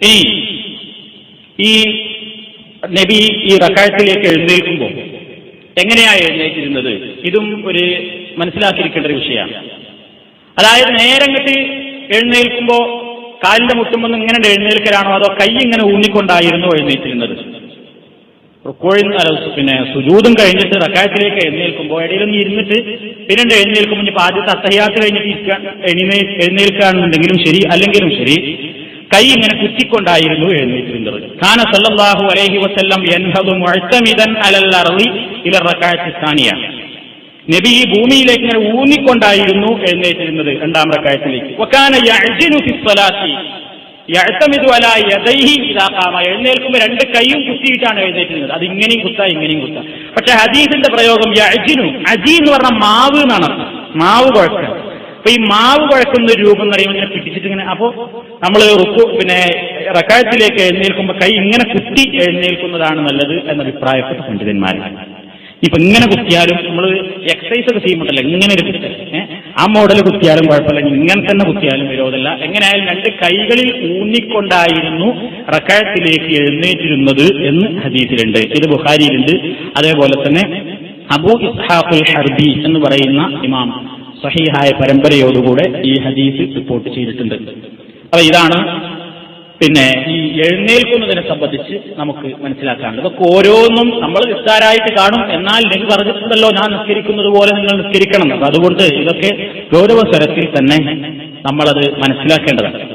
ഇനി ഈ നബി ഈ റക്അത്തിലേക്ക് എഴുന്നേൽക്കുമ്പോൾ എങ്ങനെയാണ് എഴുന്നേറ്റിരുന്നത്? ഇതും ഒരു മനസ്സിലാക്കിയിരിക്കേണ്ട ഒരു വിഷയമാണ്. അതായത് നേരങ്ങട്ട് എഴുന്നേൽക്കുമ്പോൾ കാലിന്റെ മുട്ടുമ്പോൾ ഇങ്ങനെ എഴുന്നേൽക്കലാണോ, അതോ കൈ ഇങ്ങനെ ഊന്നിക്കൊണ്ടായിരുന്നു എഴുന്നേറ്റിരുന്നത്? പിന്നെ സുജൂദും കഴിഞ്ഞിട്ട് റക്അത്തിലേക്ക് എഴുന്നേൽക്കുമ്പോൾ ഇടയിലൊന്നും ഇരുന്നിട്ട് പിന്നെ എഴുന്നേൽക്കുമ്പോൾ ഇപ്പൊ ആദ്യത്തെ അത്തഹിയ്യാത്ത് കഴിഞ്ഞിട്ട് എഴുന്നേൽക്കുകയാണെന്നുണ്ടെങ്കിലും ശരി, അല്ലെങ്കിലും ശരി, കൈ ഇങ്ങനെ കുത്തിക്കൊണ്ടായിരുന്നു എഴുന്നേറ്റിരുന്നത്. കാന സല്ലല്ലാഹു അലൈഹി വസല്ലം യൻഹദു മുഅ്തമിദൻ അലൽ അർളി ഇല റക്അത്തി സാനിയ. നബി ഈ ഭൂമിയിലേക്ക് ഇങ്ങനെ ഊന്നിക്കൊണ്ടായിരുന്നു എഴുന്നേറ്റിരുന്നത് രണ്ടാം റക്അത്തിലേക്ക്. വകാന യഅ്ജിനു ഫി സ്വലാത്തി യഅ്തമിദു അലാ യദൈഹി ഇദാ ഖാമ. എഴുന്നേൽക്കുമ്പോൾ രണ്ട് കൈയും കുത്തിയിട്ടാണ് എഴുന്നേറ്റിരുന്നത്. അത് ഇങ്ങനെയും കുത്താം ഇങ്ങനെയും കുത്താം. പക്ഷെ ഹദീസിന്റെ പ്രയോഗം യഅ്ജിനു, അജി എന്ന് പറഞ്ഞാൽ മാവ് എന്നാണ്, മാവ് കുഴക്കുക. അപ്പൊ ഈ മാവ് കുഴക്കുന്ന രൂപം എന്ന് പറയുമ്പോൾ ഇങ്ങനെ പിടിച്ചിട്ട് ഇങ്ങനെ, അപ്പോ നമ്മൾ പിന്നെ റക്അത്തിലേക്ക് എഴുന്നേൽക്കുമ്പോൾ കൈ ഇങ്ങനെ കുത്തി എഴുന്നേൽക്കുന്നതാണ് നല്ലത് എന്ന അഭിപ്രായപ്പെട്ട പണ്ഡിതന്മാരാണ്. ഇപ്പൊ ഇങ്ങനെ കുത്തിയാലും നമ്മൾ എക്സസൈസ് ഒക്കെ ചെയ്യുമ്പോഴല്ല ഇങ്ങനെ ഒരു ആ മോഡൽ കുത്തിയാലും കുഴപ്പമില്ല, ഇങ്ങനെ തന്നെ കുത്തിയാലും വിരോധമല്ല. എങ്ങനെയായാലും രണ്ട് കൈകളിൽ ഊന്നിക്കൊണ്ടായിരുന്നു റക്അത്തിലേക്ക് എഴുന്നേറ്റിരുന്നത് എന്ന് ഹദീസിലുണ്ട്. ഇത് ബുഖാരിയിലുണ്ട്. അതേപോലെ തന്നെ അബൂ ഇസ്ഹാഖുൽ ഹർബി എന്ന് പറയുന്ന ഇമാം സഹീഹായ പരമ്പരയോടുകൂടെ ഈ ഹദീസ് റിപ്പോർട്ട് ചെയ്തിട്ടുണ്ട്. അപ്പൊ ഇതാണ് പിന്നെ ഈ എഴുന്നേൽക്കുന്നതിനെ സംബന്ധിച്ച് നമുക്ക് മനസ്സിലാക്കാനുള്ളത്. ഇതൊക്കെ ഓരോന്നും നമ്മൾ നിസ്സാരമായിട്ട് കാണും, എന്നാൽ നബി പറഞ്ഞിട്ടുണ്ടല്ലോ ഞാൻ നിസ്കരിക്കുന്നത് പോലെ നിങ്ങൾ നിസ്കരിക്കണം. അതുകൊണ്ട് ഇതൊക്കെ ഗൗരവസ്വരത്തിൽ തന്നെ നമ്മളത് മനസ്സിലാക്കേണ്ടതാണ്.